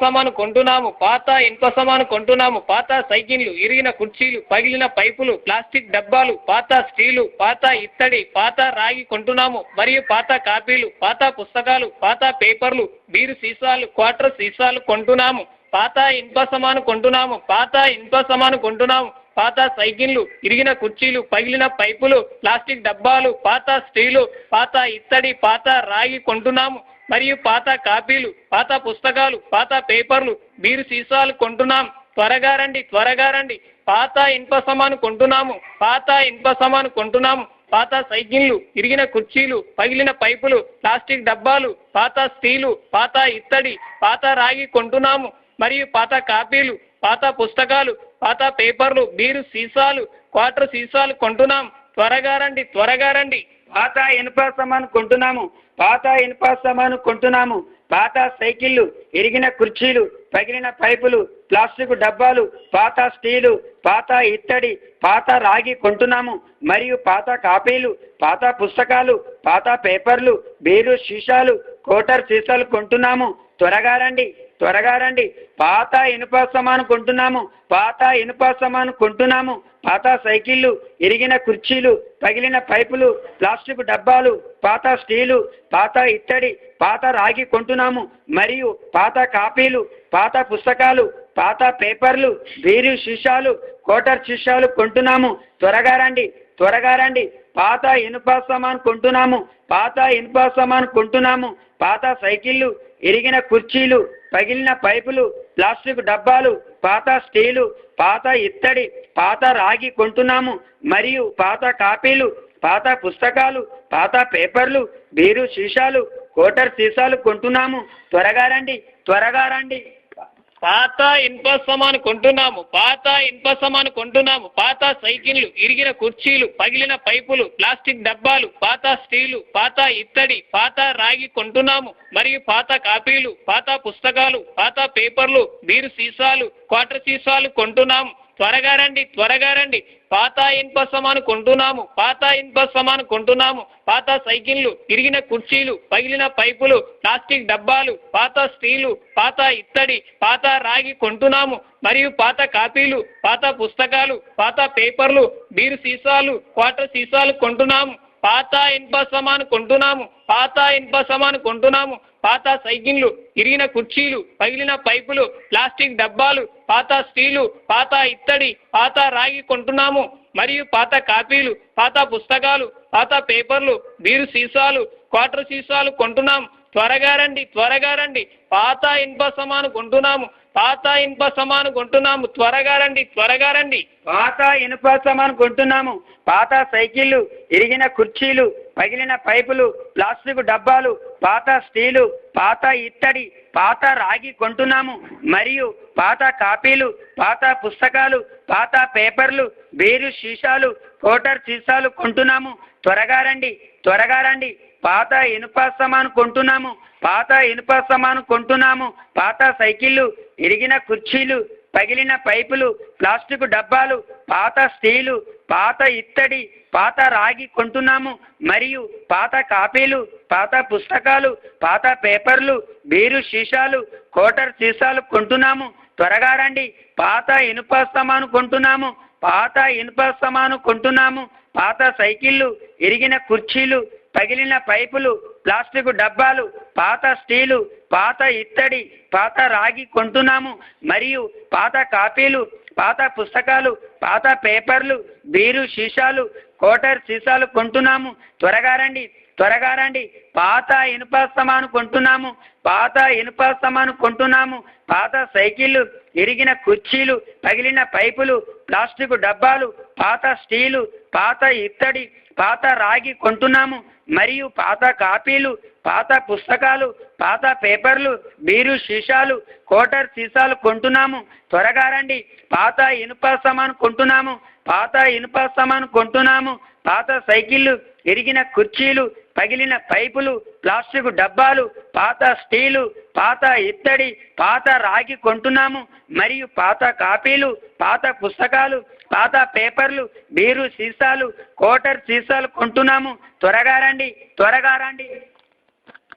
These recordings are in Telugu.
సామాను కొంటున్నాము, పాత ఇనుప సామాను కొంటున్నాము, పాత సైకిళ్లు, ఇరిగిన కుర్చీలు, పగిలిన పైపులు, ప్లాస్టిక్ డబ్బాలు, పాత స్టీలు, పాత ఇత్తడి, పాత రాగి కొంటున్నాము మరియు పాత కాపీలు, పాత పుస్తకాలు, పాత పేపర్లు, బీరు సీసాలు, క్వార్టర్ సీసాలు కొంటున్నాము, పాత ఇనుప సామాను కొంటున్నాము, పాత ఇనుప సామాను కొంటున్నాము, పాత సైకిళ్లు, ఇరిగిన కుర్చీలు, పగిలిన పైపులు, ప్లాస్టిక్ డబ్బాలు, పాత స్టీలు, పాత ఇత్తడి, పాత రాగి కొంటున్నాము మరియు పాత కాపీలు, పాత పుస్తకాలు, పాత పేపర్లు, బీరు సీసాలు కొంటున్నాం. త్వరగా రండి, త్వరగా రండి. పాత ఇనుప సామాను కొంటున్నాము, పాత ఇనుప సామాను కొంటున్నాము, పాత సైకిళ్లు, ఇరిగిన కుర్చీలు, పగిలిన పైపులు, ప్లాస్టిక్ డబ్బాలు, పాత స్టీలు, పాత ఇత్తడి, పాత రాగి కొంటున్నాము మరియు పాత కాపీలు, పాత పుస్తకాలు, పాత పేపర్లు, బీరు సీసాలు, క్వార్టర్ సీసాలు కొంటున్నాం. త్వరగా రండి, త్వరగా రండి. పాత ఇనుప సామాను కొంటున్నాము, పాత ఇనుప సామాను కొంటున్నాము, పాత సైకిళ్లు, ఇరిగిన కుర్చీలు, పగిలిన పైపులు, ప్లాస్టిక్ డబ్బాలు, పాత స్టీలు, పాత ఇత్తడి, పాత రాగి కొంటున్నాము మరియు పాత కాపీలు, పాత పుస్తకాలు, పాత పేపర్లు, బీరు సీసాలు, కోటర్ సీసాలు కొంటున్నాము. త్వరగా రండి, త్వరగా రండి. పాత ఇనుప సామాను కొంటున్నాము, పాత ఇనుప సామాను కొంటున్నాము, పాత సైకిళ్లు, ఇరిగిన కుర్చీలు, పగిలిన పైపులు, ప్లాస్టిక్ డబ్బాలు, పాత స్టీలు, పాత ఇత్తడి, పాత రాగి కొంటున్నాము మరియు పాత కాపీలు, పాత పుస్తకాలు, పాత పేపర్లు, బీరు సీసాలు, కోటర్ సీసాలు కొంటున్నాము. త్వరగా రండి, త్వరగా రండి. పాత ఇనుప సామాను కొంటున్నాము, పాత ఇనుప సామాను కొంటున్నాము, పాత సైకిళ్లు, ఇరిగిన కుర్చీలు, పగిలిన పైపులు, ప్లాస్టిక్ డబ్బాలు, పాత స్టీలు, పాత ఇత్తడి, పాత రాగి కొంటున్నాము మరియు పాత కాపీలు, పాత పుస్తకాలు, పాత పేపర్లు, బీరు సీసాలు, కోటర్ సీసాలు కొంటున్నాము. త్వరగా రండి, త్వరగా రండి. పాత ఇనుప సామాను కొంటున్నాము, పాత ఇనుప సామాను కొంటున్నాము, పాత సైకిళ్లు, ఇరిగిన కుర్చీలు, పగిలిన పైపులు, ప్లాస్టిక్ డబ్బాలు, పాత స్టీలు, పాత ఇత్తడి, పాత రాగి కొంటున్నాము మరియు పాత కాపీలు, పాత పుస్తకాలు, పాత పేపర్లు, బీరు సీసాలు, క్వార్టర్ సీసాలు కొంటున్నాము. త్వరగా రండి, త్వరగా రండి. పాత ఇనుప సామాను కొంటున్నాము, పాత ఇనుప సామాను కొంటున్నాము, పాత సైకిళ్లు, ఇరిగిన కుర్చీలు, పగిలిన పైపులు, ప్లాస్టిక్ డబ్బాలు, పాత స్టీలు, పాత ఇత్తడి, పాత రాగి కొంటున్నాము మరియు పాత కాపీలు, పాత పుస్తకాలు, పాత పేపర్లు, బీరు సీసాలు, క్వార్టర్ సీసాలు కొంటున్నాము. పాత ఇనుప సామాను కొంటున్నాము, పాత ఇనుప సామాను కొంటున్నాము, పాత సైకిళ్లు, ఇరిగిన కుర్చీలు, పగిలిన పైపులు, ప్లాస్టిక్ డబ్బాలు, పాత స్టీలు, పాత ఇత్తడి, పాత రాగి కొంటున్నాము మరియు పాత కాపీలు, పాత పుస్తకాలు, పాత పేపర్లు, బీరు సీసాలు, క్వార్టర్ సీసాలు కొంటున్నాం. త్వరగా రండి, త్వరగా రండి. పాత ఇనుప సామాను కొంటున్నాము, పాత ఇనుప సామాను కొంటున్నాము. త్వరగా రండి, త్వరగా రండి. పాత ఇనుప సామాను కొంటున్నాము, పాత సైకిళ్లు, ఇరిగిన కుర్చీలు, పగిలిన పైపులు, ప్లాస్టిక్ డబ్బాలు, పాత స్టీలు, పాత ఇత్తడి, పాత రాగి కొంటున్నాము మరియు పాత కాపీలు, పాత పుస్తకాలు, పాత పేపర్లు, బీరు సీసాలు, కోటర్ సీసాలు కొంటున్నాము. త్వరగా రండి, త్వరగా రండి. పాత ఇనుప సామాను కొంటున్నాము, పాత ఇనుప సామాను కొంటున్నాము, పాత సైకిళ్లు, ఇరిగిన కుర్చీలు, పగిలిన పైపులు, ప్లాస్టిక్ డబ్బాలు, పాత స్టీలు, పాత ఇత్తడి, పాత రాగి కొంటున్నాము మరియు పాత కాపీలు, పాత పుస్తకాలు, పాత పేపర్లు, బీరు సీసాలు, కోటర్ సీసాలు కొంటున్నాము. త్వరగా రండి. పాత ఇనుప సామాను కొంటున్నాము, పాత ఇనుప సామాను కొంటున్నాము, పాత సైకిళ్లు, ఇరిగిన కుర్చీలు, పగిలిన పైపులు, ప్లాస్టిక్ డబ్బాలు, పాత స్టీలు, పాత ఇత్తడి, పాత రాగి కొంటున్నాము మరియు పాత కాపీలు, పాత పుస్తకాలు, పాత పేపర్లు, బీరు సీసాలు, కోటర్ సీసాలు కొంటున్నాము. త్వరగా రండి, త్వరగా రండి. పాత ఇనుప సామాను కొంటున్నాము, పాత ఇనుప సామాను కొంటున్నాము, పాత సైకిళ్లు, ఇరిగిన కుర్చీలు, పగిలిన పైపులు, ప్లాస్టిక్ డబ్బాలు, పాత స్టీలు, పాత ఇత్తడి, పాత రాగి కొంటున్నాము మరియు పాత కాపీలు, పాత పుస్తకాలు, పాత పేపర్లు, బీరు సీసాలు, కోటర్ సీసాలు కొంటున్నాము. త్వరగా రండి. పాత ఇనుప సామాను కొంటున్నాము, పాత ఇనుప సామాను కొంటున్నాము, పాత సైకిళ్లు, ఇరిగిన కుర్చీలు, పగిలిన పైపులు, ప్లాస్టిక్ డబ్బాలు, పాత స్టీలు, పాత ఇత్తడి, పాత రాగి కొంటున్నాము మరియు పాత కాపీలు, పాత పుస్తకాలు, పాత పేపర్లు, బీరు సీసాలు, కోటర్ సీసాలు కొంటున్నాము. త్వరగా రండి, త్వరగా రండి.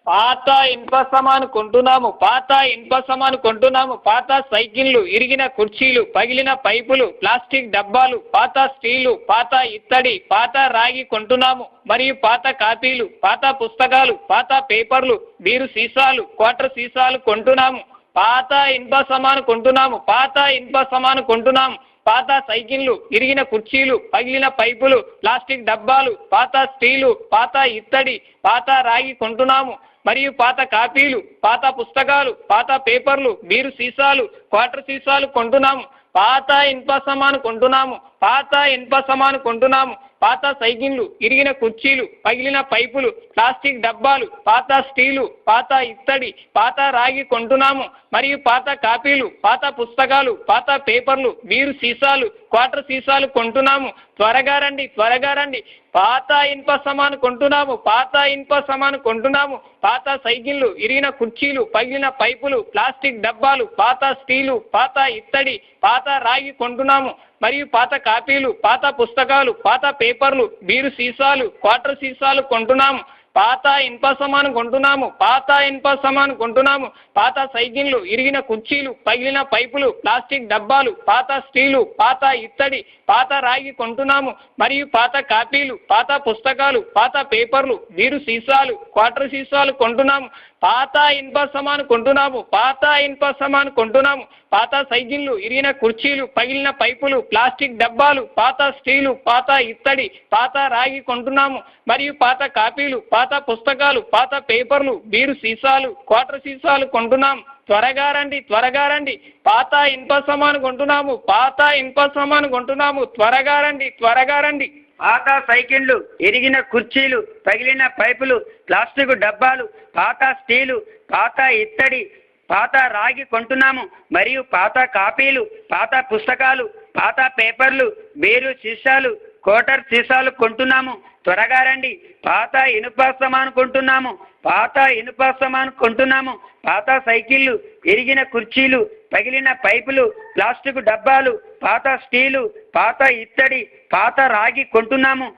పాత ఇనుప సామాను కొంటున్నాము, పాత ఇనుప సామాను కొంటున్నాము, పాత సైకిళ్ళు, ఇరిగిన కుర్చీలు, పగిలిన పైపులు, ప్లాస్టిక్ డబ్బాలు, పాత స్టీలు, పాత ఇత్తడి, పాత రాగి కొంటున్నాము మరియు పాత కాపీలు, పాత పుస్తకాలు, పాత పేపర్లు, బీరు సీసాలు, క్వార్టర్ సీసాలు కొంటున్నాము. పాత ఇనుప సామాను కొంటున్నాము, పాత ఇనుప సామాను కొంటున్నాము, పాత సైకిళ్ళు, ఇరిగిన కుర్చీలు, పగిలిన పైపులు, ప్లాస్టిక్ డబ్బాలు, పాత స్టీలు, పాత ఇత్తడి, పాత రాగి కొంటున్నాము మరియు పాత కాపీలు, పాత పుస్తకాలు, పాత పేపర్లు, బీరు సీసాలు, క్వార్టర్ సీసాలు కొంటున్నాము. పాత ఇనుప సామాను కొంటున్నాము, పాత ఇనుప సామాను కొంటున్నాము, పాత సైకిళ్ళు, ఇరిగిన కుర్చీలు, పగిలిన పైపులు, ప్లాస్టిక్ డబ్బాలు, పాత స్టీలు, పాత ఇత్తడి, పాత రాగి కొంటున్నాము మరియు పాత కాపీలు, పాత పుస్తకాలు, పాత పేపర్లు, బీరు సీసాలు, క్వార్టర్ సీసాలు కొంటున్నాము. త్వరగా రండి, త్వరగా రండి. పాత ఇనుప సామాను కొంటున్నాము, పాత ఇనుప సామాను కొంటున్నాము, పాత సైకిళ్ళు, ఇరిగిన కుర్చీలు, పగిలిన పైపులు, ప్లాస్టిక్ డబ్బాలు, పాత స్టీలు, పాత ఇత్తడి, పాత రాగి కొంటున్నాము మరియు పాత కాపీలు, పాత పుస్తకాలు, పాత పేపర్లు, బీరు సీసాలు, క్వార్టర్ సీసాలు కొంటున్నాము. పాత ఇనుప సామాను కొంటున్నాము, పాత ఇనుప సామాను కొంటున్నాము, పాత సైకిళ్ళు, ఇరిగిన కుర్చీలు, పగిలిన పైపులు, ప్లాస్టిక్ డబ్బాలు, పాత స్టీలు, పాత ఇత్తడి, పాత రాగి కొంటున్నాము మరియు పాత కాపీలు, పాత పుస్తకాలు, పాత పేపర్లు, బీరు సీసాలు, క్వార్టర్ సీసాలు కొంటున్నాము. పాత ఇనుప సామాను కొంటున్నాము, పాత ఇనుప సామాను కొంటున్నాము, పాత సైకిళ్ళు, ఇరిగిన కుర్చీలు, పగిలిన పైపులు, ప్లాస్టిక్ డబ్బాలు, పాత స్టీలు, పాత ఇత్తడి, పాత రాగి కొంటున్నాము మరియు పాత కాపీలు, పాత పుస్తకాలు, పాత పేపర్లు, బీరు సీసాలు, క్వార్టర్ సీసాలు కొంటున్నాము. త్వరగా రండి, త్వరగా రండి. పాత ఇనుప సామాను కొంటున్నాము, పాత ఇనుప సామాను కొంటున్నాము, త్వరగా రండి, త్వరగా రండి. పాత సైకిళ్ళు, ఇరిగిన కుర్చీలు, పగిలిన పైపులు, ప్లాస్టిక్ డబ్బాలు, పాత స్టీలు, పాత ఇత్తడి, పాత రాగి కొంటున్నాము మరియు పాత కాపీలు, పాత పుస్తకాలు, పాత పేపర్లు, బీరు సీసాలు, క్వార్టర్ సీసాలు కొంటున్నాము. త్వరగా రండి. పాత ఇనుప సామాను కొంటున్నాము, పాత ఇనుప సామాను కొంటున్నాము, పాత సైకిళ్ళు, ఇరిగిన కుర్చీలు, పగిలిన పైపులు, ప్లాస్టిక్ డబ్బాలు, పాత స్టీలు, పాత ఇత్తడి, పాత రాగి కొంటున్నాము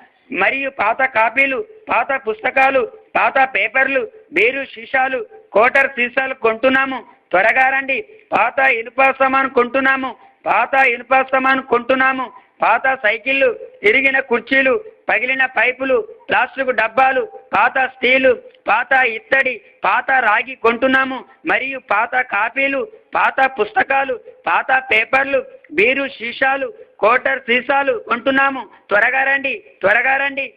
మరియు పాత కాపీలు, పాత పుస్తకాలు, పాత పేపర్లు, బీరు సీసాలు, క్వార్టర్ సీసాలు కొంటున్నాము. త్వరగా రండి. పాత ఇనుప సామాను కొంటున్నాము, పాత ఇనుప సామాను కొంటున్నాము, పాత సైకిళ్ళు, ఇరిగిన కుర్చీలు, పగిలిన పైపులు, ప్లాస్టిక్ డబ్బాలు, పాత స్టీలు, పాత ఇత్తడి, పాత రాగి కొంటున్నాము మరియు పాత కాపీలు, పాత పుస్తకాలు, పాత పేపర్లు, బీరు సీసాలు, క్వార్టర్ సీసాలు కొంటున్నాము. త్వరగా రండి, త్వరగా రండి.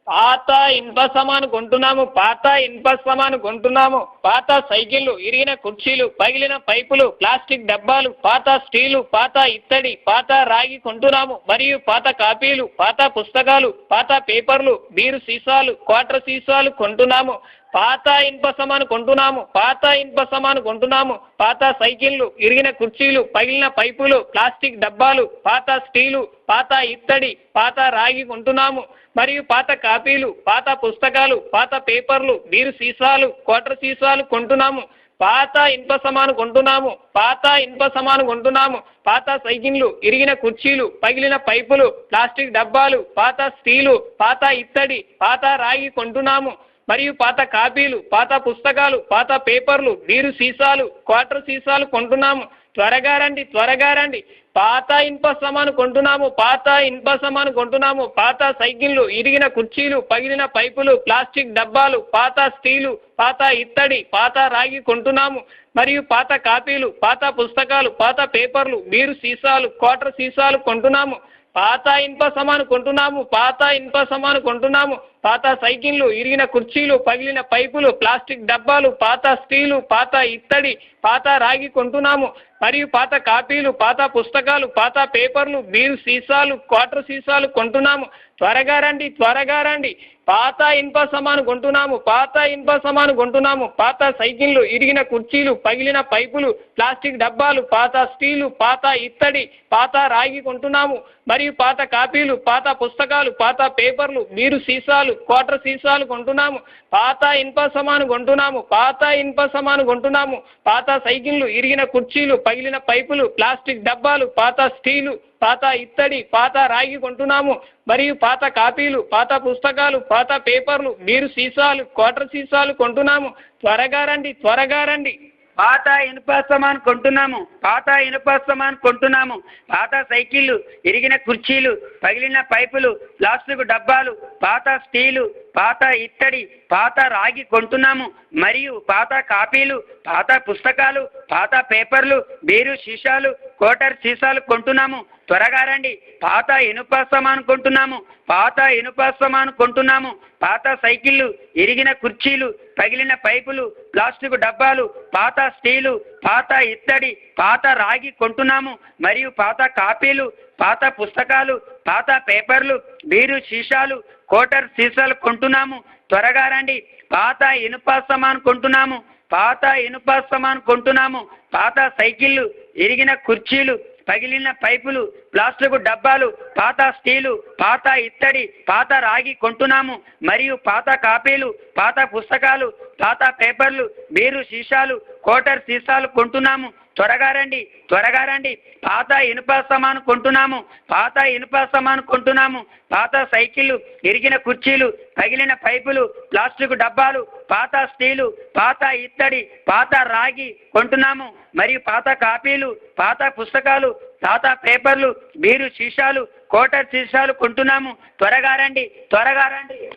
పాత ఇనుప సామాను కొంటున్నాము, పాత ఇనుప సామాను కొంటున్నాము, పాత సైకిళ్ళు, ఇరిగిన కుర్చీలు, పగిలిన పైపులు, ప్లాస్టిక్ డబ్బాలు, పాత స్టీలు, పాత ఇత్తడి, పాత రాగి కొంటున్నాము మరియు పాత కాపీలు, పాత పుస్తకాలు, పాత పేపర్లు, బీరు సీసాలు, క్వార్టర్ సీసాలు కొంటున్నాము. పాత ఇనుప సామాను కొంటున్నాము, పాత ఇనుప సామాను కొంటున్నాము, పాత సైకిళ్ళు, ఇరిగిన కుర్చీలు, పగిలిన పైపులు, ప్లాస్టిక్ డబ్బాలు, పాత స్టీలు, పాత ఇత్తడి, పాత రాగి కొంటున్నాము మరియు పాత కాపీలు, పాత పుస్తకాలు, పాత పేపర్లు, బీరు సీసాలు, క్వార్టర్ సీసాలు కొంటున్నాము. పాత ఇనుప సామాను కొంటున్నాము, పాత ఇనుప సామాను కొంటున్నాము, పాత సైకిళ్ళు, ఇరిగిన కుర్చీలు, పగిలిన పైపులు, ప్లాస్టిక్ డబ్బాలు, పాత స్టీలు, పాత ఇత్తడి, పాత రాగి కొంటున్నాము మరియు పాత కాపీలు, పాత పుస్తకాలు, పాత పేపర్లు, బీరు సీసాలు, క్వార్టర్ సీసాలు కొంటున్నాము. త్వరగా రండి, త్వరగా రండి. పాత ఇనుప సామాను కొంటున్నాము, పాత ఇనుప సామాను కొంటున్నాము, పాత సైకిళ్ళు, ఇరిగిన కుర్చీలు, పగిలిన పైపులు, ప్లాస్టిక్ డబ్బాలు, పాత స్టీలు, పాత ఇత్తడి, పాత రాగి కొంటున్నాము మరియు పాత కాపీలు, పాత పుస్తకాలు, పాత పేపర్లు, బీరు సీసాలు, క్వార్టర్ సీసాలు కొంటున్నాము. పాత ఇనుప సామాను కొంటున్నాము, పాత ఇనుప సామాను కొంటున్నాము, పాత సైకిళ్ళు, ఇరిగిన కుర్చీలు, పగిలిన పైపులు, ప్లాస్టిక్ డబ్బాలు, పాత స్టీలు, పాత ఇత్తడి, పాత రాగి కొంటున్నాము మరియు పాత కాపీలు, పాత పుస్తకాలు, పాత పేపర్లు, బీరు సీసాలు, క్వార్టర్ సీసాలు కొంటున్నాము. త్వరగా రండి, త్వరగా రండి. పాత ఇనుప సామాను కొంటున్నాము, పాత ఇనుప సామాను కొంటున్నాము, పాత సైకిళ్ళు, ఇరిగిన కుర్చీలు, పగిలిన పైపులు, ప్లాస్టిక్ డబ్బాలు, పాత స్టీలు, పాత ఇత్తడి, పాత రాగి కొంటున్నాము మరియు పాత కాపీలు, పాత పుస్తకాలు, పాత పేపర్లు, బీరు సీసాలు, సీసాలు క్వార్టర్ సీసాలు కొంటున్నాము. పాత ఇనుప సామాను కొంటున్నాము. పాత ఇనుప సామాను కొంటున్నాము. పాత సైకిళ్ళు, ఇరిగిన కుర్చీలు, పగిలిన పైపులు, ప్లాస్టిక్ డబ్బాలు, పాత స్టీలు, పాత ఇత్తడి, పాత రాగి కొంటున్నాము. మరియు పాత కాపీలు, పాత పుస్తకాలు, పాత పేపర్లు, బీరు సీసాలు, క్వార్టర్ సీసాలు కొంటున్నాము. త్వరగా రండి, త్వరగా రండి. పాత ఇనుప సామాను కొంటున్నాము. పాత ఇనుప సామాను కొంటున్నాము. పాత సైకిళ్ళు, ఇరిగిన కుర్చీలు, పగిలిన పైపులు, ప్లాస్టిక్ డబ్బాలు, పాత స్టీలు, పాత ఇత్తడి, పాత రాగి కొంటున్నాము. మరియు పాత కాపీలు, పాత పుస్తకాలు, పాత పేపర్లు, బీరు సీసాలు, కోటర్ సీసాలు కొంటున్నాము. త్వరగా రండి. పాత ఇనుప సామాను కొంటున్నాము. పాత ఇనుప సామాను కొంటున్నాము. పాత సైకిళ్ళు, ఇరిగిన కుర్చీలు, పగిలిన పైపులు, ప్లాస్టిక్ డబ్బాలు, పాత స్టీలు, పాత ఇత్తడి, పాత రాగి కొంటున్నాము. మరియు పాత కాపీలు, పాత పుస్తకాలు, పాత పేపర్లు, బీరు సీసాలు, కోటర్ సీసాలు కొంటున్నాము. త్వరగా రండి. పాత ఇనుప సామాను కొంటున్నాము. పాత ఇనుప సామాను కొంటున్నాము. పాత సైకిళ్ళు, ఇరిగిన కుర్చీలు, పగిలిన పైపులు, ప్లాస్టిక్ డబ్బాలు, పాత స్టీలు, పాత ఇత్తడి, పాత రాగి కొంటున్నాము. మరియు పాత కాపీలు, పాత పుస్తకాలు, పాత పేపర్లు, బీరు సీసాలు, కోటర్ సీసాలు కొంటున్నాము. త్వరగా రండి, త్వరగా రండి. పాత ఇనుప సామాను కొంటున్నాము. పాత ఇనుప సామాను కొంటున్నాము. పాత సైకిళ్ళు, ఇరిగిన కుర్చీలు, పగిలిన పైపులు, ప్లాస్టిక్ డబ్బాలు, పాత స్టీలు, పాత ఇత్తడి, పాత రాగి కొంటున్నాము. మరియు పాత కాపీలు, పాత పుస్తకాలు, పాత పేపర్లు, బీరు సీసాలు, కోటర్ సీసాలు కొంటున్నాము. త్వరగా రండి, త్వరగా రండి.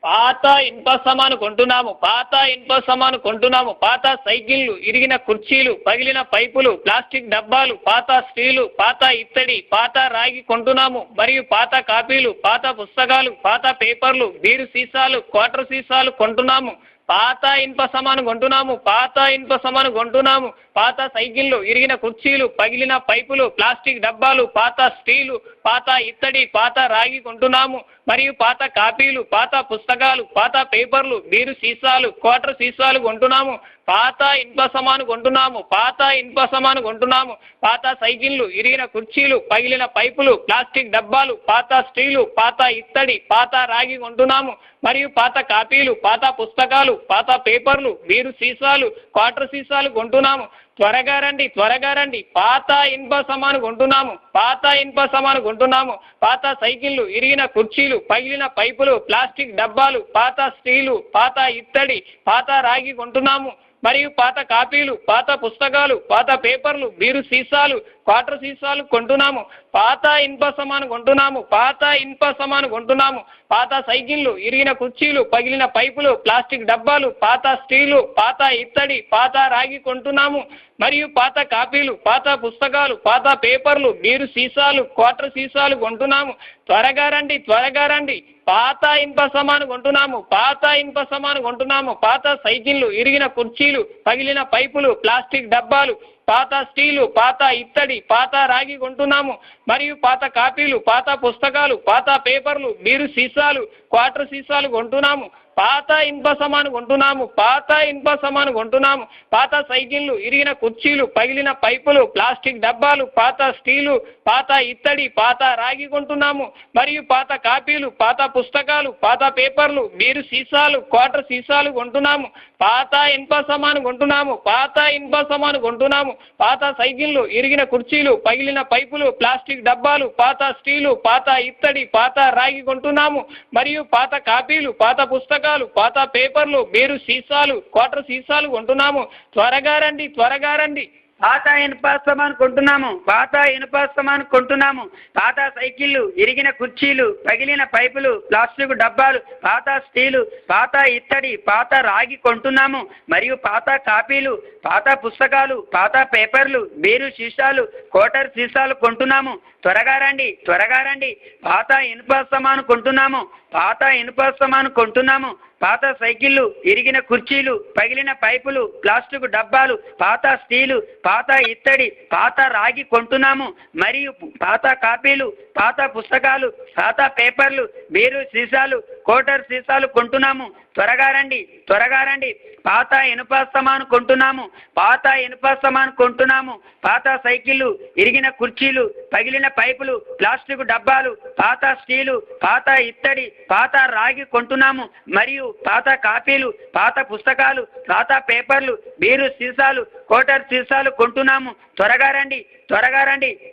పాత ఇనుప సామాను కొంటున్నాము. పాత ఇనుప సామాను కొంటున్నాము. పాత సైకిళ్ళు, ఇరిగిన కుర్చీలు, పగిలిన పైపులు, ప్లాస్టిక్ డబ్బాలు, పాత స్టీలు, పాత ఇత్తడి, పాత రాగి కొంటున్నాము. మరియు పాత కాపీలు, పాత పుస్తకాలు, పాత పేపర్లు, బీరు సీసాలు, క్వార్టర్ సీసాలు కొంటున్నాము. పాత ఇనుప సామాను కొంటున్నాము. పాత ఇనుప సామాను కొంటున్నాము. పాత సైకిళ్ళు, ఇరిగిన కుర్చీలు, పగిలిన పైపులు, ప్లాస్టిక్ డబ్బాలు, పాత స్టీలు, పాత ఇత్తడి, పాత రాగి కొంటున్నాము. మరియు పాత కాపీలు, పాత పుస్తకాలు, పాత పేపర్లు, బీరు సీసాలు, క్వార్టర్ సీసాలు కొంటున్నాము. పాత ఇనుప సామాను కొంటున్నాము. పాత ఇనుప సామాను కొంటున్నాము. పాత సైకిళ్ళు, ఇరిగిన కుర్చీలు, పగిలిన పైపులు, ప్లాస్టిక్ డబ్బాలు, పాత స్టీలు, పాత ఇత్తడి, పాత రాగి కొంటున్నాము. మరియు పాత కాపీలు, పాత పుస్తకాలు, పాత పేపర్లు, బీరు సీసాలు, క్వార్టర్ సీసాలు కొంటున్నాము. త్వరగా రండి, త్వరగా రండి. పాత ఇనుప సామాను కొంటున్నాము. పాత ఇనుప సామాను కొంటున్నాము. పాత సైకిళ్ళు, ఇరిగిన కుర్చీలు, పగిలిన పైపులు, ప్లాస్టిక్ డబ్బాలు, పాత స్టీలు, పాత ఇత్తడి, పాత రాగి కొంటున్నాము. మరియు పాత కాపీలు, పాత పుస్తకాలు, పాత పేపర్లు, బీరు సీసాలు, క్వార్టర్ సీసాలు కొంటున్నాము. పాత ఇనుప సామాను కొంటున్నాము. పాత ఇనుప సామాను కొంటున్నాము. పాత సైకిళ్ళు, ఇరిగిన కుర్చీలు, పగిలిన పైపులు, ప్లాస్టిక్ డబ్బాలు, పాత స్టీలు, పాత ఇత్తడి, పాత రాగి కొంటున్నాము. మరియు పాత కాపీలు, పాత పుస్తకాలు, పాత పేపర్లు, బీరు సీసాలు, క్వార్టర్ సీసాలు కొంటున్నాము. త్వరగా రండి, త్వరగా రండి. పాత ఇనుప సామాను కొంటున్నాము. పాత ఇనుప సామాను కొంటున్నాము. పాత సైకిళ్ళు, ఇరిగిన కుర్చీలు, పగిలిన పైపులు, ప్లాస్టిక్ డబ్బాలు, పాత స్టీలు, పాత ఇత్తడి, పాత రాగి కొంటున్నాము. మరియు పాత కాపీలు, పాత పుస్తకాలు, పాత పేపర్లు, బీరు సీసాలు, క్వార్టర్ సీసాలు కొంటున్నాము. పాత ఇనుప సామాను కొంటున్నాము. పాత ఇనుప సామాను కొంటున్నాము. పాత సైకిళ్ళు, ఇరిగిన కుర్చీలు, పగిలిన పైపులు, ప్లాస్టిక్ డబ్బాలు, పాత స్టీలు, పాత ఇత్తడి, పాత రాగి కొంటున్నాము. మరియు పాత కాపీలు, పాత పుస్తకాలు, పాత పేపర్లు, బీరు సీసాలు, క్వార్టర్ సీసాలు కొంటున్నాము. పాత ఇనుప సామాను కొంటున్నాము. పాత ఇనుప సామాను కొంటున్నాము. పాత సైకిళ్ళు, ఇరిగిన కుర్చీలు, పగిలిన పైపులు, ప్లాస్టిక్ డబ్బాలు, పాత స్టీలు, పాత ఇత్తడి, పాత రాగి కొంటున్నాము. మరియు పాత కాపీలు, పాత పుస్తకాలు, పాత పేపర్లు, బీరు సీసాలు, క్వార్టర్ సీసాలు కొంటున్నాము. త్వరగా రండి, త్వరగా రండి. పాత ఇనుప సామాను కొంటున్నాము. పాత ఇనుప సామాను కొంటున్నాము. పాత సైకిళ్ళు, ఇరిగిన కుర్చీలు, పగిలిన పైపులు, ప్లాస్టిక్ డబ్బాలు, పాత స్టీలు, పాత ఇత్తడి, పాత రాగి కొంటున్నాము. మరియు పాత కాపీలు, పాత పుస్తకాలు, పాత పేపర్లు, బీరు సీసాలు, కోటర్ సీసాలు కొంటున్నాము. త్వరగా రండి, త్వరగా రండి. పాత ఇనుప సామాను కొంటున్నాము. పాత ఇనుప సామాను కొంటున్నాము. పాత సైకిళ్ళు, ఇరిగిన కుర్చీలు, పగిలిన పైపులు, ప్లాస్టిక్ డబ్బాలు, పాత స్టీలు, పాత ఇత్తడి, పాత రాగి కొంటున్నాము. మరియు పాత కాపీలు, పాత పుస్తకాలు, పాత పేపర్లు, బీరు సీసాలు, కోటర్ సీసాలు కొంటున్నాము. త్వరగా రండి త్వరగా రండి పాత ఇనుప సామాను కొంటున్నాము పాత ఇనుప సామాను కొంటున్నాము పాత సైకిళ్ళు ఇరిగిన కుర్చీలు పగిలిన పైపులు ప్లాస్టిక్ డబ్బాలు పాత స్టీలు పాత ఇత్తడి పాత రాగి కొంటున్నాము మరియు పాత కాపీలు పాత పుస్తకాలు పాత పేపర్లు బీరు సీసాలు కోటర్ సీసాలు కొంటున్నాము త్వరగా రండి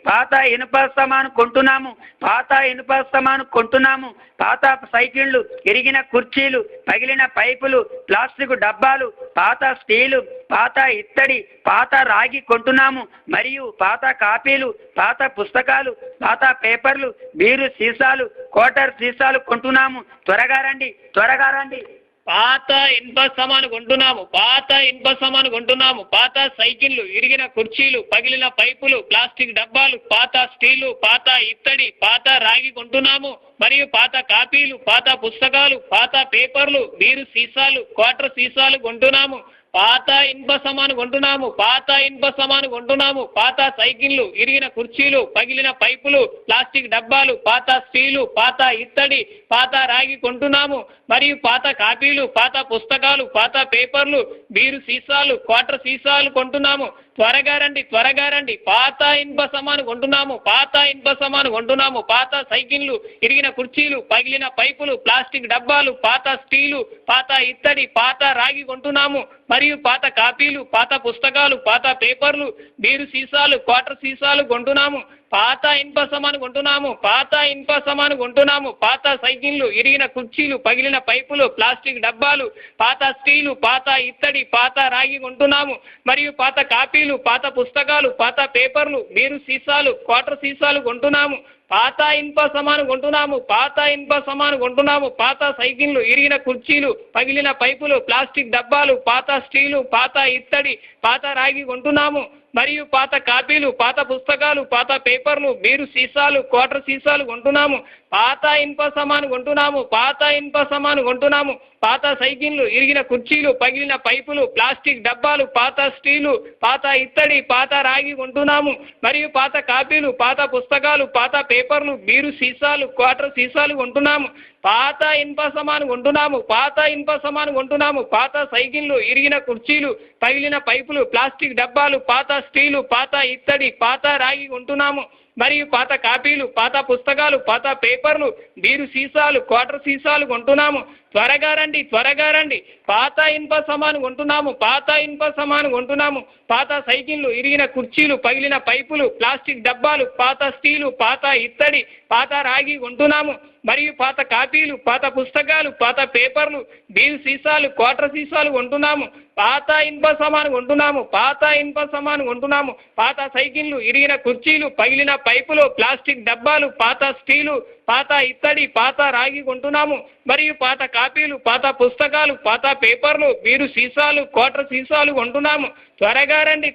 పాత ఇనుప సామాను కొంటున్నాము పాత ఇనుప సామాను కొంటున్నాము పాత సైకిళ్ళు ఇరిగిన కుర్చీలు పగిలిన పైపులు ప్లాస్టిక్ డబ్బాలు పాత స్టీలు పాత ఇత్తడి పాత రాగి కొంటున్నాము మరియు పాత కాపీలు పాత పుస్తకాలు పాత పేపర్లు బీరు సీసాలు కోటర్ సీసాలు కొంటున్నాము త్వరగా రండి పాత ఇనుప సామాను కొంటున్నాము పాత ఇనుప సామాను కొంటున్నాము పాత సైకిళ్ళు ఇరిగిన కుర్చీలు పగిలిన పైపులు ప్లాస్టిక్ డబ్బాలు పాత స్టీలు పాత ఇత్తడి పాత రాగి కొంటున్నాము మరియు పాత కాపీలు పాత పుస్తకాలు పాత పేపర్లు బీరు సీసాలు క్వార్టర్ సీసాలు కొంటున్నాము పాత ఇనుప సామాను కొంటున్నాము పాత ఇనుప సామాను కొంటున్నాము పాత సైకిళ్ళు ఇరిగిన కుర్చీలు పగిలిన పైపులు ప్లాస్టిక్ డబ్బాలు పాత స్టీలు పాత ఇత్తడి పాత రాగి కొంటున్నాము మరియు పాత కాపీలు పాత పుస్తకాలు పాత పేపర్లు బీరు సీసాలు క్వార్టర్ సీసాలు కొంటున్నాము త్వరగా రండి పాత ఇనుప సామాను కొంటున్నాము పాత ఇనుప సామాను కొంటున్నాము పాత సైకిళ్ళు ఇరిగిన కుర్చీలు పగిలిన పైపులు ప్లాస్టిక్ డబ్బాలు పాత స్టీలు పాత ఇత్తడి పాత రాగి కొంటున్నాము మరియు పాత కాపీలు పాత పుస్తకాలు పాత పేపర్లు బీరు సీసాలు క్వార్టర్ సీసాలు కొంటున్నాము పాత ఇనుప సామాను కొంటున్నాము పాత ఇనుప సామాను కొంటున్నాము పాత సైకిళ్ళు ఇరిగిన కుర్చీలు పగిలిన పైపులు ప్లాస్టిక్ డబ్బాలు పాత స్టీలు పాత ఇత్తడి పాత రాగి కొంటున్నాము మరియు పాత కాపీలు పాత పుస్తకాలు పాత పేపర్లు బీరు సీసాలు క్వార్టర్ సీసాలు కొంటున్నాము పాత ఇనుప సామాను కొంటున్నాము పాత ఇనుప సామాను కొంటున్నాము పాత సైకిళ్ళు ఇరిగిన కుర్చీలు పగిలిన పైపులు ప్లాస్టిక్ డబ్బాలు పాత స్టీలు పాత ఇత్తడి పాత రాగి కొంటున్నాము మరియు పాత కాపీలు పాత పుస్తకాలు పాత పేపర్లు బీరు సీసాలు క్వార్టర్ సీసాలు కొంటున్నాము పాత ఇనుప సామాను కొంటున్నాము పాత ఇనుప సామాను కొంటున్నాము పాత సైకిళ్ళు ఇరిగిన కుర్చీలు పగిలిన పైపులు ప్లాస్టిక్ డబ్బాలు పాత స్టీలు పాత ఇత్తడి పాత రాగి కొంటున్నాము మరియు పాత కాపీలు పాత పుస్తకాలు పాత పేపర్లు బీరు సీసాలు క్వార్టర్ సీసాలు కొంటున్నాము పాత ఇనుప సామాను కొంటున్నాము పాత ఇనుప సామాను కొంటున్నాము పాత సైకిళ్ళు ఇరిగిన కుర్చీలు పగిలిన పైపులు ప్లాస్టిక్ డబ్బాలు పాత స్టీలు పాత ఇత్తడి పాత రాగి కొంటున్నాము మరియు పాత కాపీలు పాత పుస్తకాలు పాత పేపర్లు బీరు సీసాలు క్వార్టర్ సీసాలు కొంటున్నాము త్వరగా రండి పాత ఇనుప సామాను కొంటున్నాము పాత ఇనుప సామాను కొంటున్నాము పాత సైకిళ్ళు ఇరిగిన కుర్చీలు పగిలిన పైపులు ప్లాస్టిక్ డబ్బాలు పాత స్టీలు పాత ఇత్తడి పాత రాగి కొంటున్నాము మరియు పాత కాపీలు పాత పుస్తకాలు పాత పేపర్లు బీరు సీసాలు క్వార్టర్ సీసాలు కొంటున్నాము పాత ఇనుప సామాను కొంటున్నాము పాత ఇనుప సామాను కొంటున్నాము పాత సైకిళ్ళు ఇరిగిన కుర్చీలు పగిలిన పైపులు ప్లాస్టిక్ డబ్బాలు పాత స్టీలు పాత ఇత్తడి పాత రాగి కొంటున్నాము మరియు పాత కాపీలు పాత పుస్తకాలు పాత పేపర్లు బీరు సీసాలు క్వార్టర్ సీసాలు కొంటున్నాము త్వరగా రండి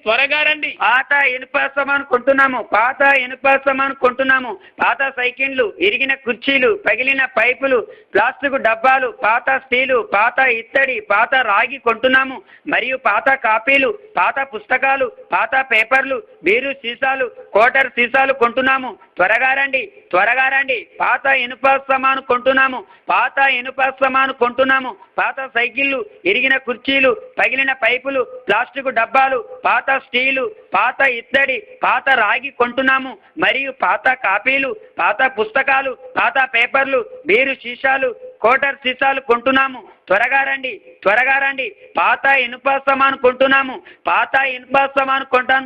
పాత ఇనుప సామాను కొంటున్నాము పాత ఇనుప సామాను కొంటున్నాము పాత సైకిళ్ళు ఇరిగిన కుర్చీలు పగిలిన పైపులు ప్లాస్టిక్ డబ్బాలు పాత స్టీలు పాత ఇత్తడి పాత రాగి కొంటున్నాము మరియు పాత కాపీలు పాత పుస్తకాలు పాత పేపర్లు బీరు సీసాలు కోటర్ సీసాలు కొంటున్నాము త్వరగా రండి పాత ఇనుప సామాను కొంటున్నాము పాత ఇనుప సామాను కొంటున్నాము పాత సైకిళ్ళు ఇరిగిన కుర్చీలు పగిలిన పైపులు ప్లాస్టిక్ డబ్బాలు పాత స్టీలు పాత ఇత్తడి పాత రాగి కొంటున్నాము మరియు పాత కాపీలు పాత పుస్తకాలు పాత పేపర్లు బీరు సీసాలు కోటర్ సీసాలు కొంటున్నాము త్వరగా రండి పాత ఇనుప సామాను కొంటున్నాము పాత ఇనుప సామాను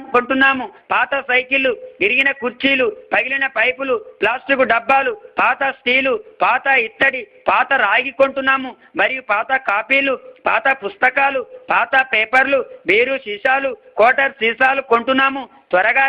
కొంటున్నాము పాత సైకిళ్ళు ఇరిగిన కుర్చీలు పగిలిన పైపులు ప్లాస్టిక్ డబ్బాలు పాత స్టీలు పాత ఇత్తడి పాత రాగి కొంటున్నాము మరియు పాత కాపీలు పాత పుస్తకాలు పాత పేపర్లు బీరు సీసాలు కోటర్ సీసాలు కొంటున్నాము త్వరగా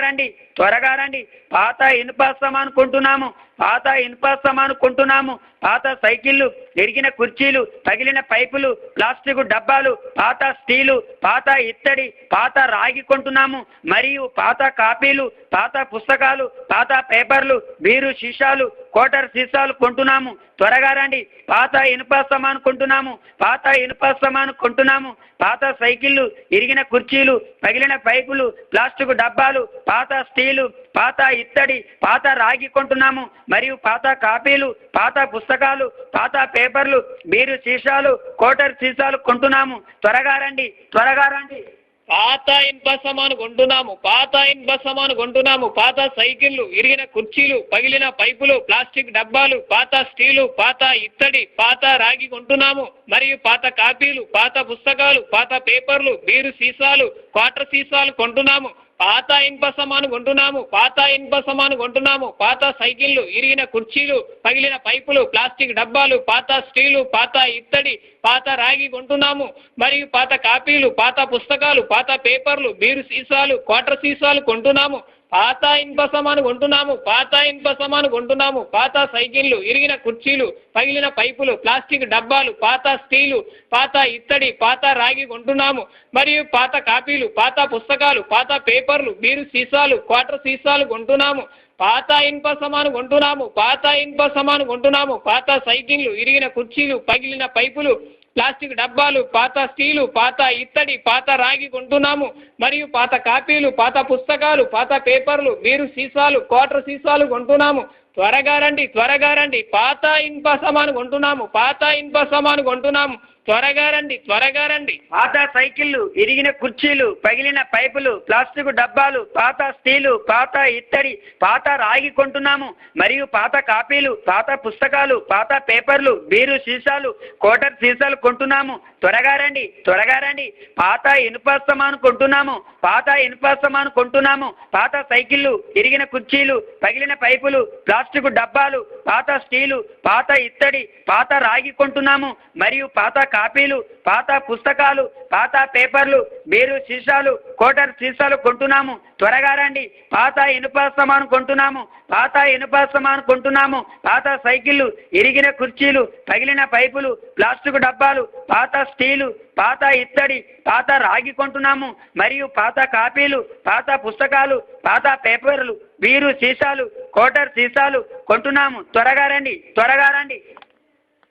రండి పాత ఇనుప సామాను కొంటున్నాము పాత ఇనుప సామాను కొంటున్నాము పాత సైకిళ్ళు ఇరిగిన కుర్చీలు పగిలిన పైపులు ప్లాస్టిక్ డబ్బాలు పాత స్టీలు పాత ఇత్తడి పాత రాగి కొంటున్నాము మరియు పాత కాపీలు పాత పుస్తకాలు పాత పేపర్లు బీరు సీసాలు కోటర్ సీసాలు కొంటున్నాము త్వరగా రండి పాత ఇనుప సామాను కొంటున్నాము పాత ఇనుప సామాను కొంటున్నాము పాత సైకిళ్ళు ఇరిగిన కుర్చీలు పగిలిన పైపులు ప్లాస్టిక్ డబ్బాలు డబ్బాలు, పాత స్టీలు, పాత ఇత్తడి, పాత రాగి కొంటున్నాము. మరియు పాత కాపీలు, పాత పుస్తకాలు, పాత పేపర్లు, బీరు సీసాలు, కోటర్ సీసాలు కొంటున్నాము. త్వరగా రండి, త్వరగా రండి. పాత ఇనుప సామాను కొంటున్నాము. పాత ఇనుప సామాను కొంటున్నాము. పాత సైకిళ్ళు, ఇరిగిన కుర్చీలు, పగిలిన పైపులు, ప్లాస్టిక్ డబ్బాలు, పాత స్టీలు, పాత ఇత్తడి, పాత రాగి కొంటున్నాము. మరియు పాత కాపీలు, పాత పుస్తకాలు, పాత పేపర్లు, బీరు సీసాలు, క్వార్టర్ సీసాలు కొంటున్నాము. పాత ఇనుప సామాను కొంటున్నాము. పాత ఇనుప సామాను కొంటున్నాము. పాత సైకిళ్ళు, ఇరిగిన కుర్చీలు, పగిలిన పైపులు, ప్లాస్టిక్ డబ్బాలు, పాత స్టీలు, పాత ఇత్తడి, పాత రాగి కొంటున్నాము. మరియు పాత కాపీలు, పాత పుస్తకాలు, పాత పేపర్లు, బీరు సీసాలు, క్వార్టర్ సీసాలు కొంటున్నాము. పాత ఇనుప సామాను కొంటున్నాము. పాత ఇనుప సామాను కొంటున్నాము. పాత సైకిళ్ళు, ఇరిగిన కుర్చీలు, పగిలిన పైపులు, ప్లాస్టిక్ డబ్బాలు, పాత స్టీలు, పాత ఇత్తడి, పాత రాగి కొంటున్నాము. మరియు పాత కాపీలు, పాత పుస్తకాలు, పాత పేపర్లు, బీరు సీసాలు, క్వార్టర్ సీసాలు కొంటున్నాము. పాత ఇనుప సామాను కొంటున్నాము. పాత ఇనుప సామాను కొంటున్నాము. పాత సైకిళ్ళు, ఇరిగిన కుర్చీలు, పగిలిన పైపులు, ప్లాస్టిక్ డబ్బాలు, పాత స్టీలు, పాత ఇత్తడి, పాత రాగి కొంటున్నాము. మరియు పాత కాపీలు, పాత పుస్తకాలు, పాత పేపర్లు, బీరు సీసాలు, క్వార్టర్ సీసాలు కొంటున్నాము. త్వరగా రండి, త్వరగా రండి. పాత ఇనుప సామాను కొంటున్నాము. పాత ఇనుప సామాను కొంటున్నాము. త్వరగా రండి, త్వరగా రండి. పాత సైకిళ్ళు, ఇరిగిన కుర్చీలు, పగిలిన పైపులు, ప్లాస్టిక్ డబ్బాలు, పాత స్టీలు, పాత ఇత్తడి, పాత రాగి కొంటున్నాము. మరియు పాత కాపీలు, పాత పుస్తకాలు, పాత పేపర్లు, బీరు సీసాలు, కోటర్ సీసాలు కొంటున్నాము. త్వరగా రండి, త్వరగా రండి. పాత ఇనుప సామాను కొంటున్నాము. పాత ఇనుప సామాను కొంటున్నాము. పాత సైకిళ్ళు, ఇరిగిన కుర్చీలు, పగిలిన పైపులు, ప్లాస్టిక్ డబ్బాలు, పాత స్టీలు, పాత ఇత్తడి, పాత రాగి కొంటున్నాము. మరియు పాత కాపీలు, పాత పుస్తకాలు, పాత పేపర్లు, బీరు సీసాలు, కోటర్ సీసాలు కొంటున్నాము. త్వరగా రండి. పాత ఇనుప సామాను కొంటున్నాము. పాత ఇనుప సామాను కొంటున్నాము. పాత సైకిళ్ళు, ఇరిగిన కుర్చీలు, పగిలిన పైపులు, ప్లాస్టిక్ డబ్బాలు, పాత స్టీలు, పాత ఇత్తడి, పాత రాగి కొంటున్నాము. మరియు పాత కాపీలు, పాత పుస్తకాలు, పాత పేపర్లు, బీరు సీసాలు, కోటర్ సీసాలు కొంటున్నాము. త్వరగా రండి, త్వరగా రండి.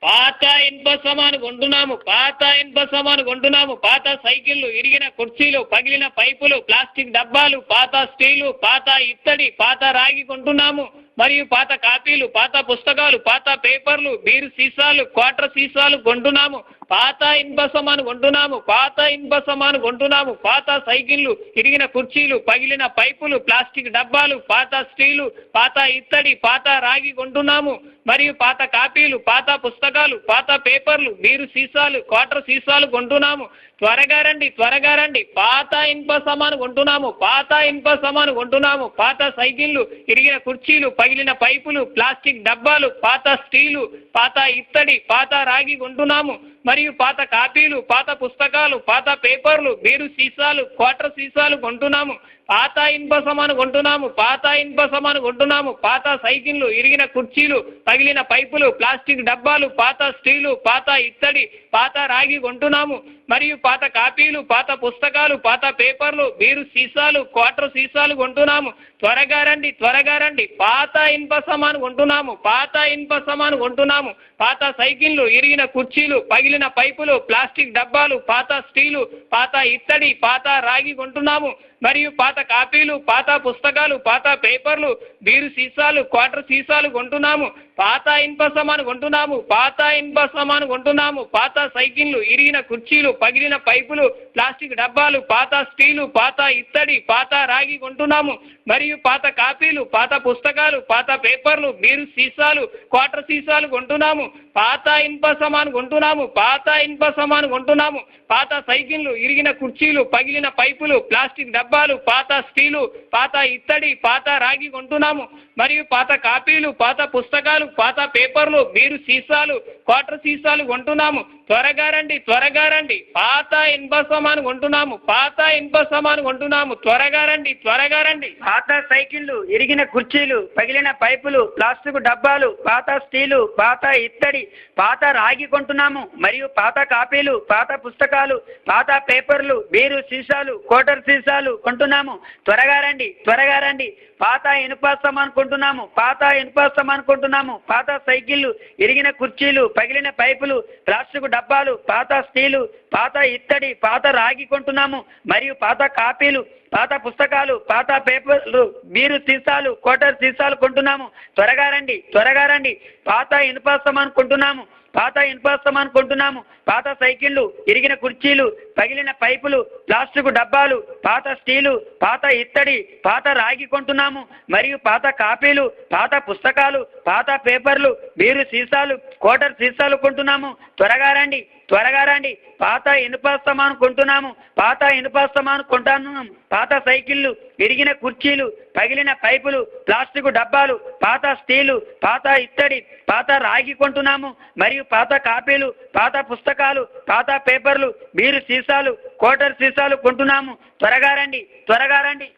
పాత ఇనుప సామాను కొంటున్నాము. పాత ఇనుప సామాను కొంటున్నాము. పాత సైకిళ్ళు, ఇరిగిన కుర్చీలు, పగిలిన పైపులు, ప్లాస్టిక్ డబ్బాలు, పాత స్టీలు, పాత ఇత్తడి, పాత రాగి కొంటున్నాము. మరియు పాత కాపీలు, పాత పుస్తకాలు, పాత పేపర్లు, బీరు సీసాలు, క్వార్టర్ సీసాలు కొంటున్నాము. పాత ఇనుప సామాను కొంటున్నాము. పాత ఇనుప సామాను కొంటున్నాము. పాత సైకిళ్ళు, ఇరిగిన కుర్చీలు, పగిలిన పైపులు, ప్లాస్టిక్ డబ్బాలు, పాత స్టీలు, పాత ఇత్తడి, పాత రాగి కొంటున్నాము. మరియు పాత కాపీలు, పాత పుస్తకాలు, పాత పేపర్లు, బీరు సీసాలు, క్వార్టర్ సీసాలు కొంటున్నాము. త్వరగా రండి, త్వరగా రండి. పాత ఇనుప సామాను కొంటున్నాము. పాత ఇనుప సామాను కొంటున్నాము. పాత సైకిళ్ళు, ఇరిగిన కుర్చీలు, పగిలిన పైపులు, ప్లాస్టిక్ డబ్బాలు, పాత స్టీలు, పాత ఇత్తడి, పాత రాగి కొంటున్నాము. మరియు పాత కాపీలు, పాత పుస్తకాలు, పాత పేపర్లు, బీరు సీసాలు, క్వార్టర్ సీసాలు కొంటున్నాము. పాత ఇనుప సామాను కొంటున్నాము. పాత ఇనుప సామాను కొంటున్నాము. పాత సైకిళ్ళు, ఇరిగిన కుర్చీలు, పగిలిన పైపులు, ప్లాస్టిక్ డబ్బాలు, పాత స్టీలు, పాత ఇత్తడి, పాత రాగి కొంటున్నాము. మరియు పాత కాపీలు, పాత పుస్తకాలు, పాత పేపర్లు, బీరు సీసాలు, క్వార్టర్ సీసాలు కొంటున్నాము. త్వరగా రండి, త్వరగా రండి. పాత ఇనుప సామాను కొంటున్నాము. పాత ఇనుప సామాను కొంటున్నాము. పాత సైకిళ్ళు, ఇరిగిన కుర్చీలు, పగిలిన పైపులు, ప్లాస్టిక్ డబ్బాలు, పాత స్టీలు, పాత ఇత్తడి, పాత రాగి కొంటున్నాము. మరియు పాత కాపీలు, పాత పుస్తకాలు, పాత పేపర్లు, బీరు సీసాలు, క్వార్టర్ సీసాలు కొంటున్నాము. పాత ఇనుప సామాను కొంటున్నాము. పాత ఇనుప సామాను కొంటున్నాము. పాత సైకిళ్ళు, ఇరిగిన కుర్చీలు, పగిలిన పైపులు, ప్లాస్టిక్ డబ్బాలు, పాత స్టీలు, పాత ఇత్తడి, పాత రాగి కొంటున్నాము. మరియు పాత కాపీలు, పాత పుస్తకాలు, పాత పేపర్లు, బీరు సీసాలు, క్వార్టర్ సీసాలు కొంటున్నాము. పాత ఇనుప సామాను కొంటున్నాము. పాత ఇనుప సామాను కొంటున్నాము. పాత సైకిళ్ళు, ఇరిగిన కుర్చీలు, పగిలిన పైపులు, ప్లాస్టిక్ డబ్బాలు, పాత స్టీలు, పాత ఇత్తడి, పాత రాగి కొంటున్నాము. మరియు పాత కాపీలు, పాత పుస్తకాలు, పాత పేపర్లు, బీరు సీసాలు, క్వార్టర్ సీసాలు కొంటున్నాము. త్వరగా రండి, త్వరగా రండి. పాత ఇనుప సామాను కొంటున్నాము. పాత ఇనుప సామాను కొంటున్నాము. త్వరగా రండి, త్వరగా రండి. పాత సైకిళ్ళు, ఇరిగిన కుర్చీలు, పగిలిన పైపులు, ప్లాస్టిక్ డబ్బాలు, పాత స్టీలు, పాత ఇత్తడి, పాత రాగి కొంటున్నాము. మరియు పాత కాపీలు, పాత పుస్తకాలు, పాత పేపర్లు, బీరు సీసాలు, కోటర్ సీసాలు కొంటున్నాము. త్వరగా రండి, త్వరగా రండి. పాత ఇనుప సామాను కొంటున్నాము. పాత ఇనుప సామాను కొంటున్నాము. పాత సైకిళ్ళు, ఇరిగిన కుర్చీలు, పగిలిన పైపులు, ప్లాస్టిక్ డబ్బాలు, పాత స్టీలు, పాత ఇత్తడి, పాత రాగి కొంటున్నాము. మరియు పాత కాపీలు, పాత పుస్తకాలు, పాత పేపర్లు, బీరు సీసాలు, క్వార్టర్ సీసాలు కొంటున్నాము. త్వరగా రండి, త్వరగా రండి. పాత ఇనుప సామాను కొంటున్నాము, పాత ఇనుప సామాను కొంటున్నాము. పాత సైకిళ్ళు, ఇరిగిన కుర్చీలు, పగిలిన పైపులు, ప్లాస్టిక్ డబ్బాలు, పాత స్టీలు, పాత ఇత్తడి, పాత రాగి కొంటున్నాము. మరియు పాత కాపీలు, పాత పుస్తకాలు, పాత పేపర్లు, బీరు సీసాలు, క్వార్టర్ సీసాలు కొంటున్నాము. త్వరగా రండి, త్వరగా రండి. పాత ఇనుప సామాను కొంటున్నాము, పాత ఇనుప సామాను కొంటున్నాము. పాత సైకిళ్ళు, విరిగిన కుర్చీలు, పగిలిన పైపులు, ప్లాస్టిక్ డబ్బాలు, పాత స్టీలు, పాత ఇత్తడి, పాత రాగి కొంటున్నాము. మరియు పాత కాపీలు, పాత పుస్తకాలు, పాత పేపర్లు, బీరు సీసాలు, క్వార్టర్ సీసాలు కొంటున్నాము. త్వరగా రండి, త్వరగా రండి.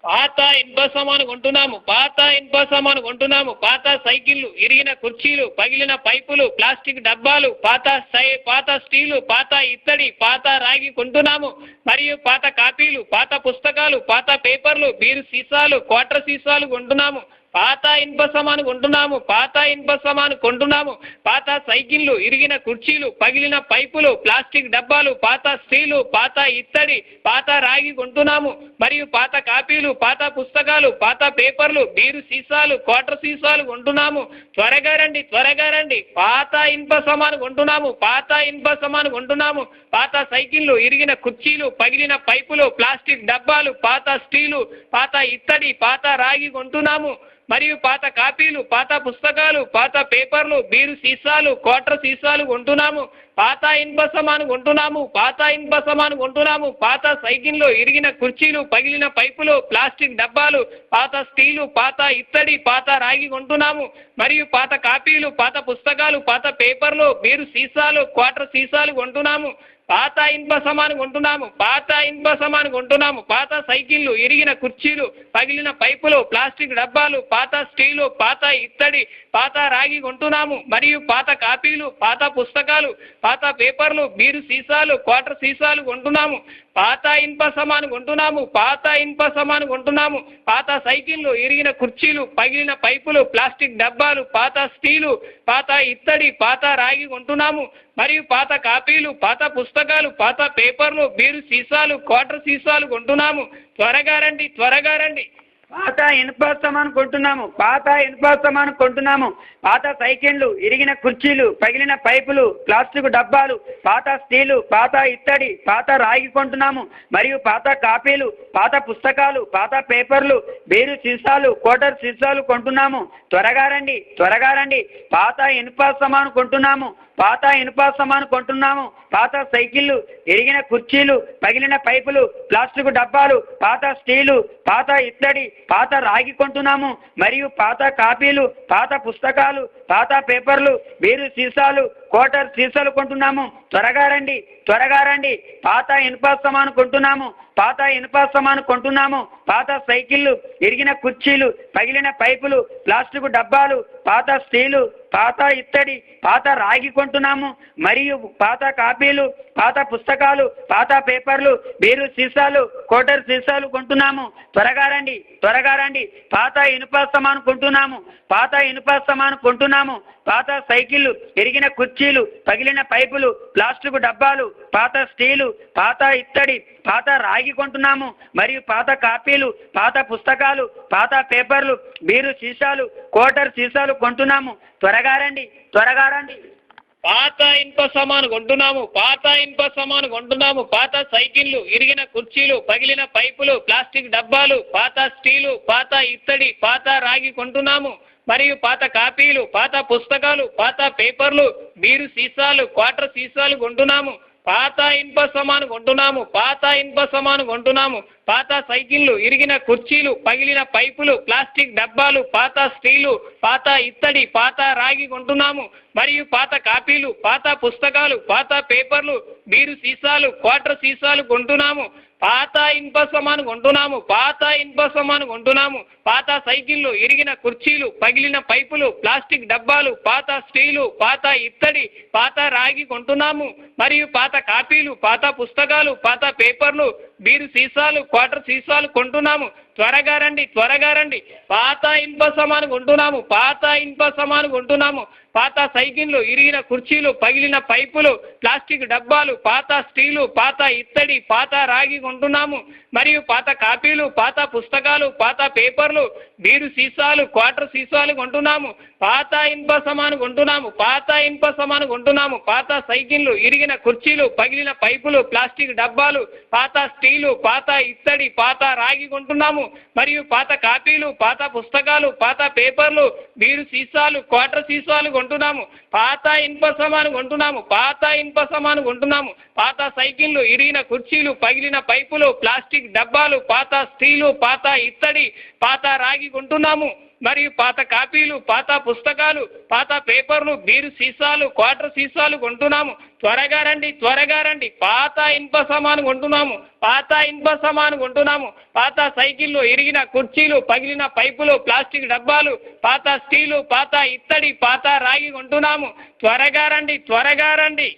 పాత ఇనుప సామాను కొంటున్నాము, పాత ఇనుప సామాను కొంటున్నాము. పాత సైకిళ్ళు, ఇరిగిన కుర్చీలు, పగిలిన పైపులు, ప్లాస్టిక్ డబ్బాలు, పాత స్టీలు, పాత ఇత్తడి, పాత రాగి కొంటున్నాము. మరియు పాత కాపీలు, పాత పుస్తకాలు, పాత పేపర్లు, బీరు సీసాలు, క్వార్టర్ సీసాలు కొంటున్నాము. పాత ఇనుప సామాను కొంటున్నాము, పాత ఇనుప సామాను కొంటున్నాము. పాత సైకిళ్ళు, ఇరిగిన కుర్చీలు, పగిలిన పైపులు, ప్లాస్టిక్ డబ్బాలు, పాత స్టీలు, పాత ఇత్తడి, పాత రాగి కొంటున్నాము. మరియు పాత కాపీలు, పాత పుస్తకాలు, పాత పేపర్లు, బీరు సీసాలు, క్వార్టర్ సీసాలు కొంటున్నాము. త్వరగా రండి, త్వరగా రండి. పాత ఇనుప సామాను కొంటున్నాము, పాత ఇనుప సామాను కొంటున్నాము. పాత సైకిళ్ళు, ఇరిగిన కుర్చీలు, పగిలిన పైపులు, ప్లాస్టిక్ డబ్బాలు, పాత స్టీలు, పాత ఇత్తడి, పాత రాగి కొంటున్నాము. మరియు పాత కాపీలు, పాత పుస్తకాలు, పాత పేపర్లు, బీరు సీసాలు, క్వార్టర్ సీసాలు కొంటున్నాము. పాత ఇనుప సామాను కొంటున్నాము, పాత ఇనుప సామాను కొంటున్నాము. పాత సైకిళ్ళు, ఇరిగిన కుర్చీలు, పగిలిన పైపులు, ప్లాస్టిక్ డబ్బాలు, పాత స్టీలు, పాత ఇత్తడి, పాత రాగి కొంటున్నాము. మరియు పాత కాపీలు, పాత పుస్తకాలు, పాత పేపర్లు, బీరు సీసాలు, క్వార్టర్ సీసాలు కొంటున్నాము. పాత ఇనుప సామాను కొంటున్నాము, పాత ఇనుప సామాను కొంటున్నాము. పాత సైకిళ్ళు, ఇరిగిన కుర్చీలు, పగిలిన పైపులు, ప్లాస్టిక్ డబ్బాలు, పాత స్టీలు, పాత ఇత్తడి, పాత రాగి కొంటున్నాము. మరియు పాత కాపీలు, పాత పుస్తకాలు, పాత పేపర్లు, బీరు సీసాలు, క్వార్టర్ సీసాలు కొంటున్నాము. పాత ఇనుప సామాను కొంటున్నాము, పాత ఇనుప సామాను కొంటున్నాము. పాత సైకిళ్ళు, ఇరిగిన కుర్చీలు, పగిలిన పైపులు, ప్లాస్టిక్ డబ్బాలు, పాత స్టీలు, పాత ఇత్తడి, పాత రాగి కొంటున్నాము. మరియు పాత కాపీలు, పాత పుస్తకాలు, పాత పేపర్లు, బీరు సీసాలు, క్వార్టర్ సీసాలు కొంటున్నాము. త్వరగా రండి, త్వరగా రండి. పాత ఇనుప సామాను కొంటున్నాము, పాత ఇనుప సామాను కొంటున్నాము. పాత సైకిళ్ళు, ఇరిగిన కుర్చీలు, పగిలిన పైపులు, ప్లాస్టిక్ డబ్బాలు, పాత స్టీలు, పాత ఇత్తడి, పాత రాగి కొంటున్నాము. మరియు పాత కాపీలు, పాత పుస్తకాలు, పాత పేపర్లు, బీరు సీసాలు, క్వార్టర్ సీసాలు కొంటున్నాము. త్వరగా రండి, త్వరగా రండి. పాత ఇనుప సామాను కొంటున్నాము, పాత ఇనుప సామాను కొంటున్నాము. పాత సైకిళ్ళు, ఇరిగిన కుర్చీలు, పగిలిన పైపులు, ప్లాస్టిక్ డబ్బాలు, పాత స్టీలు, పాత ఇత్తడి, పాత రాగి కొంటున్నాము. మరియు పాత కాపీలు, పాత పుస్తకాలు, పాత పేపర్లు, బీరు సీసాలు, క్వార్టర్ సీసాలు కొంటున్నాము. త్వరగా రండి, త్వరగా రండి. పాత ఇనుప సామాను కొంటున్నాము, పాత ఇనుప సామాను కొంటున్నాము. పాత సైకిళ్ళు, ఇరిగిన కుర్చీలు, పగిలిన పైపులు, ప్లాస్టిక్ డబ్బాలు, పాత స్టీలు, పాత ఇత్తడి, పాత రాగి కొంటున్నాము. మరియు పాత కాపీలు, పాత పుస్తకాలు, పాత పేపర్లు, బీరు సీసాలు, క్వార్టర్ సీసాలు కొంటున్నాము. త్వరగా రండి, త్వరగా రండి. పాత ఇనుప సామాను కొంటున్నాము, పాత ఇనుప సామాను కొంటున్నాము. పాత సైకిళ్ళు, ఇరిగిన కుర్చీలు, పగిలిన పైపులు, ప్లాస్టిక్ డబ్బాలు, పాత స్టీలు, పాత ఇత్తడి, పాత రాగి కొంటున్నాము. మరియు పాత కాపీలు, పాత పుస్తకాలు, పాత పేపర్లు, బీరు సీసాలు, క్వార్టర్ సీసాలు కొంటున్నాము. త్వరగా రండి, త్వరగా రండి. పాత ఇనుప సామాను కొంటున్నాము, పాత ఇనుప సామాను కొంటున్నాము. పాత సైకిళ్ళు, ఇరిగిన కుర్చీలు, పగిలిన పైపులు, ప్లాస్టిక్ డబ్బాలు, పాత స్టీలు, పాత ఇత్తడి, పాత రాగి కొంటున్నాము. మరియు పాత కాపీలు, పాత పుస్తకాలు, పాత పేపర్లు, బీరు సీసాలు, క్వార్టర్ సీసాలు కొంటున్నాము. పాత ఇనుప సామాను కొంటున్నాము, పాత ఇనుప సామాను కొంటున్నాము. పాత సైకిళ్ళు, ఇరిగిన కుర్చీలు, పగిలిన పైపులు, ప్లాస్టిక్ డబ్బాలు, పాత స్టీలు, పాత ఇత్తడి, పాత రాగి కొంటున్నాము. మరియు పాత కాపీలు, పాత పుస్తకాలు, పాత పేపర్లు, బీరు సీసాలు, క్వార్టర్ సీసాలు కొంటున్నాము. పాత ఇనుప సామాను కొంటున్నాము, పాత ఇనుప సామాను కొంటున్నాము. పాత సైకిళ్ళు, ఇరిగిన కుర్చీలు, పగిలిన పైపులు, ప్లాస్టిక్ డబ్బాలు, పాత స్టీలు, పాత ఇత్తడి, పాత రాగి కొంటున్నాము. మరియు పాత కాపీలు, పాత పుస్తకాలు, పాత పేపర్లు, బీరు సీసాలు క్వార్టర్ సీసాలు కొంటున్నాము. త్వరగా రండి, త్వరగా రండి. పాత ఇనుప సామాను కొంటున్నాము, పాత ఇనుప సామాను కొంటున్నాము. పాత సైకిళ్ళు, ఇరిగిన కుర్చీలు, పగిలిన పైపులు, ప్లాస్టిక్ డబ్బాలు, పాత స్టీలు, పాత ఇత్తడి, పాత రాగి కొంటున్నాము. మరియు పాత కాపీలు, పాత పుస్తకాలు, పాత పేపర్లు, బీరు సీసాలు, క్వార్టర్ సీసాలు కొంటున్నాము. పాత ఇనుప సామాను కొంటున్నాము, పాత ఇనుప సామాను కొంటున్నాము. పాత సైకిళ్ళు, ఇరిగిన కుర్చీలు, పగిలిన పైపులు, ప్లాస్టిక్ డబ్బాలు, పాత స్టీలు, పాత ఇత్తడి, పాత రాగి కొంటున్నాము. మరియు పాత కాపీలు, పాత పుస్తకాలు, పాత పేపర్లు, బీరు సీసాలు, క్వార్టర్ సీసాలు కొంటున్నాము. పాత ఇనుప సామాను కొంటున్నాము, పాత ఇనుప సామాను కొంటున్నాము. పాత సైకిళ్ళు, ఇరిగిన కుర్చీలు, పగిలిన పైపులు, ప్లాస్టిక్ డబ్బాలు, పాత స్టీలు, పాత ఇత్తడి, పాత రాగి కొంటున్నాము. మరియు పాత కాపీలు, పాత పుస్తకాలు, పాత పేపర్లు, బీరు సీసాలు, క్వార్టర్ సీసాలు కొంటున్నాము. త్వరగా రండి, త్వరగా రండి. పాత ఇనుప సామాను కొంటున్నాము, పాత ఇనుప సామాను కొంటున్నాము. పాత సైకిళ్ళు, ఇరిగిన కుర్చీలు, పగిలిన పైపులు, ప్లాస్టిక్ డబ్బాలు, పాత స్టీలు, పాత ఇత్తడి, పాత రాగి కొంటున్నాము. త్వరగా రండి, త్వరగా రండి.